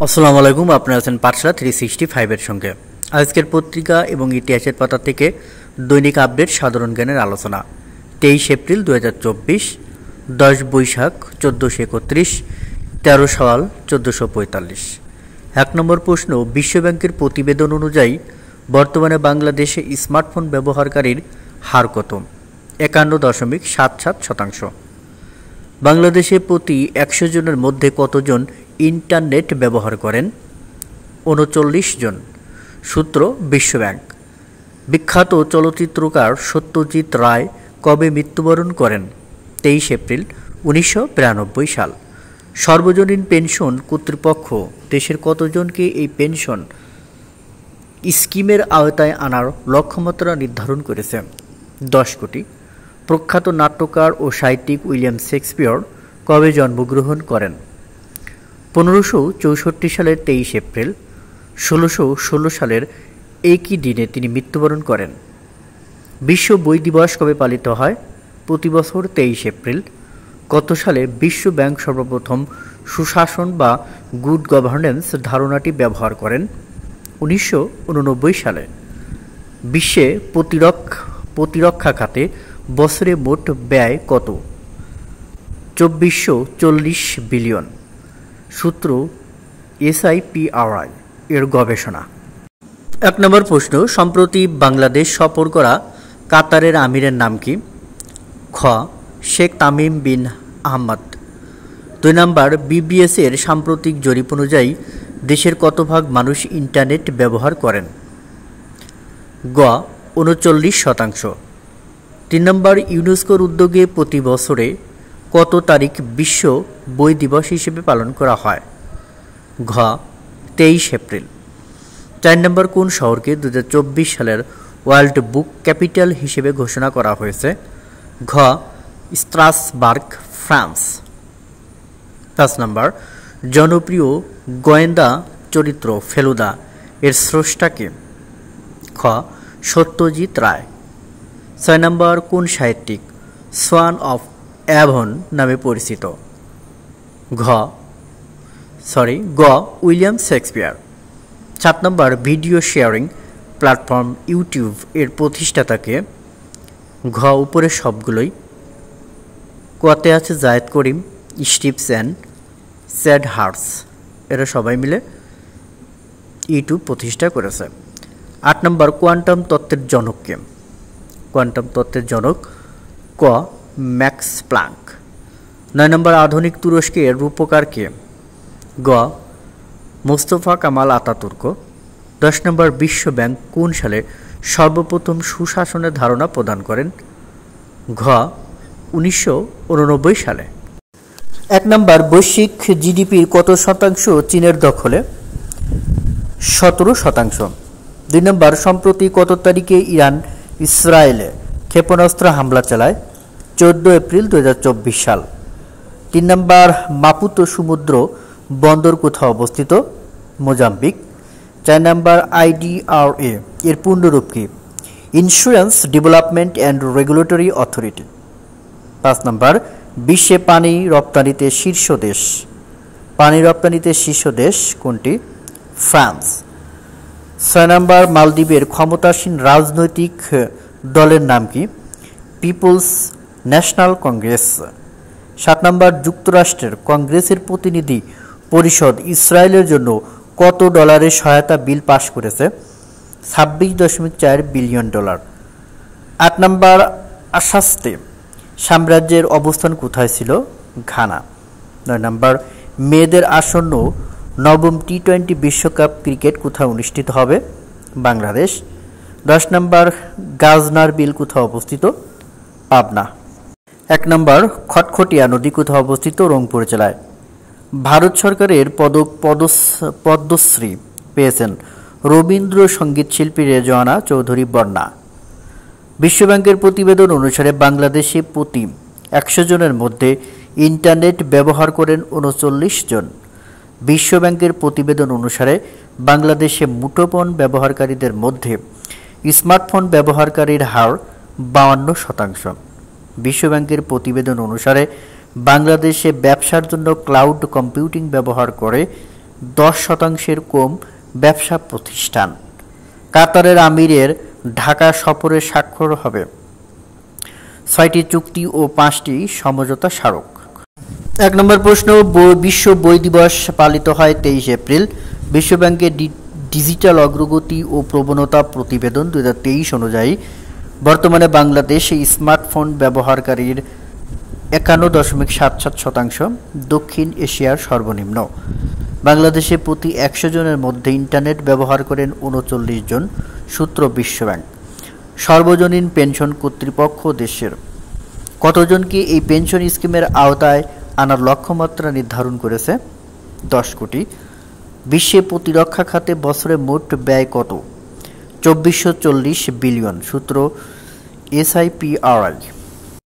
আসসালামু আলাইকুম, আপনারা আছেন পাঠশালা 365 এর সঙ্গে। আজকের পত্রিকা এবং ইতিহাসের পাতা থেকে দৈনিক আপডেট সাধারণ জ্ঞানের আলোচনা। 23 এপ্রিল 2024, 10 বৈশাখ 1431, 13 শাওয়াল 1445। 1 নম্বর প্রশ্ন, বিশ্বব্যাংকের প্রতিবেদন অনুযায়ী বর্তমানে বাংলাদেশে স্মার্টফোন ব্যবহারকারীর হার কত? 51.77%। বাংলাদেশে প্রতি 100 জনের মধ্যে কতজন ইন্টারনেট ব্যবহার করেন? 39 জন। সূত্র বিশ্বব্যাংক। বিখ্যাত চলচ্চিত্রকার সত্যজিৎ রায় কবে মৃত্যুবরণ করেন? 23 এপ্রিল 1992 সাল। সর্বজনীন পেনশন কর্তৃপক্ষ দেশের কতজনকে এই পেনশন স্কিমের আওতায় আনার লক্ষ্যমাত্রা নির্ধারণ করেছে? 10 কোটি। প্রখ্যাত নাট্যকার ও সাহিত্যিক উইলিয়াম শেক্সপিয়র কবে জন্মগ্রহণ করেন? 1564 সালের 23 এপ্রিল। 1616 সালের একই দিনে তিনি মৃত্যুবরণ করেন। বিশ্ব বই দিবস কবে পালিত হয়? প্রতি বছর 23 এপ্রিল। কত সালে বিশ্ব ব্যাংক সর্বপ্রথম সুশাসন বা গুড গভর্নেন্স ধারণাটি ব্যবহার করেন? 1989 সালে। বিশ্বে প্রতিরক্ষা খাতে বছরে মোট ব্যয় কত? 2440 বিলিয়ন। সূত্র SIPRI এর গবেষণা। 1 নম্বর প্রশ্ন, সম্প্রতি বাংলাদেশ সফর করা কাতারের আমিরের নাম কি? খ. শেখ তামিম বিন আহমদ। 2 নম্বর, BBS এর সাম্প্রতিক জরিপ অনুযায়ী দেশের কত ভাগ মানুষ ইন্টারনেট ব্যবহার করেন? গ. 39%। 3 নম্বর, ইউনেস্কোর উদ্যোগে প্রতি বছরে কত তারিখ বিশ্ব বই দিবস হিসেবে পালন করা হয়? ঘ. 23 এপ্রিল। 4 নম্বর, কোন শহরকে 2024 সালের ওয়ার্ল্ড বুক ক্যাপিটাল হিসেবে ঘোষণা করা হয়েছে? ঘ. Strasberg, France. 5 নম্বর, জনপ্রিয় গোয়েন্দা চরিত্র ফেলুদা এর স্রষ্টাকে? খ. সত্যজিৎ রায়। 6 নম্বর, কোন সাহিত্যিক সোয়ান অফ অ্যাভন নামে পরিচিত? গ. William Shakespeare. 7 নম্বর, ভিডিও শেয়ারিং প্ল্যাটফর্ম ইউটিউব এর প্রতিষ্ঠাতাকে? ঘ. উপরের সবগুলোই। কতে আছে জায়েদ করিম, স্টিভস অ্যান্ড স্যাড হার্স, এরা সবাই মিলে ইউটিউব প্রতিষ্ঠা করেছে। 8 নম্বর, কোয়ান্টাম তত্ত্বের জনককে? কোয়ান্টাম তত্ত্বের জনক ক. Max Planck. 9 নম্বর, আধুনিক তুরস্কের রূপকার কে? গ. মোস্তফা কামাল আতাতুর্ক। 10 নম্বর, বিশ্ব ব্যাংক কোন সালে সর্বপ্রথম সুশাসনের ধারণা প্রদান করেন? ঘ. 1989 সালে। 1 নম্বর, বৈশ্বিক জিডিপির কত শতাংশ চীনের দখলে? 17%। 2 নম্বর, সম্প্রতি কত তারিখে ইরান ইসরায়েলে ক্ষেপণাস্ত্র হামলা চালায়? 14 এপ্রিল 2024 সাল। 3 নম্বর, মাপুতো সমুদ্র বন্দর কোথাও অবস্থিত? মোজাম্বিক। 4 নম্বর, IDRA এর পূর্ণরূপ কি? Insurance development and regulatory authority. 5 নম্বর, বিশ্বে পানি রপ্তানিতে শীর্ষ দেশ? পানি রপ্তানিতে শীর্ষ দেশ কোনটি? ফ্রান্স। 6 নম্বর, মালদ্বীপের ক্ষমতাসীন রাজনৈতিক দলের নাম কি? People's national Congress. 7 নম্বর, যুক্তরাষ্ট্রের কংগ্রেসের প্রতিনিধি পরিষদ ইসরায়েলের জন্য কত ডলারের সহায়তা বিল পাশ করেছে? 26.4 বিলিয়ন ডলার। 8 নম্বর, আশাস্তে সাম্রাজ্যের অবস্থান কোথায় ছিল? ঘানা। 9 নম্বর, মেয়েদের আসন্ন নবম T20 বিশ্বকাপ ক্রিকেট কোথায় অনুষ্ঠিত হবে? বাংলাদেশ। 10 নম্বর, গাজনার বিল কোথায় অবস্থিত? পাবনা। 1 নম্বর, খটখটিয়া নদী কোথায় অবস্থিত? রংপুর জেলায়। ভারত সরকারের পদ্মশ্রী পেয়েছেন রবীন্দ্রসঙ্গীত শিল্পী রেজওয়ানা চৌধুরী বন্যা। বিশ্বব্যাংকের প্রতিবেদন অনুসারে বাংলাদেশে প্রতি 100 জনের মধ্যে ইন্টারনেট ব্যবহার করেন 39 জন। বিশ্বব্যাংকের প্রতিবেদন অনুসারে বাংলাদেশে মুঠোফোন ব্যবহারকারীদের মধ্যে স্মার্টফোন ব্যবহারকারীর হার 52%। বিশ্বব্যাংকের প্রতিবেদন অনুসারে বাংলাদেশে ব্যবসার জন্য ক্লাউড কম্পিউটিং ব্যবহার করে 10% কম ব্যবসা প্রতিষ্ঠান। কাতারের আমিরের ঢাকা সফরে স্বাক্ষর হবে 6টি চুক্তি ও 5টি সমঝোতা স্মারক। 1 নম্বর প্রশ্ন, বিশ্ব বই দিবস পালিত হয় 23 এপ্রিল। বিশ্বব্যাংকের ডিজিটাল অগ্রগতি ও প্রবণতা প্রতিবেদন 2023 অনুযায়ী বর্তমানে বাংলাদেশে স্মার্টফোন ব্যবহারকারীর 51.77%, দক্ষিণ এশিয়ার সর্বনিম্ন। বাংলাদেশে প্রতি 100 জনের মধ্যে ইন্টারনেট ব্যবহার করেন 39 জন, সূত্র বিশ্বব্যাংক। সর্বজনীন পেনশন কর্তৃপক্ষ দেশের কতজনকে এই পেনশন স্কিমের আওতায় আনার লক্ষ্যমাত্রা নির্ধারণ করেছে? 10 কোটি। বিশ্বে প্রতিরক্ষা খাতে বছরে মোট ব্যয় কত? 2440 বিলিয়ন, সূত্র SIPRI।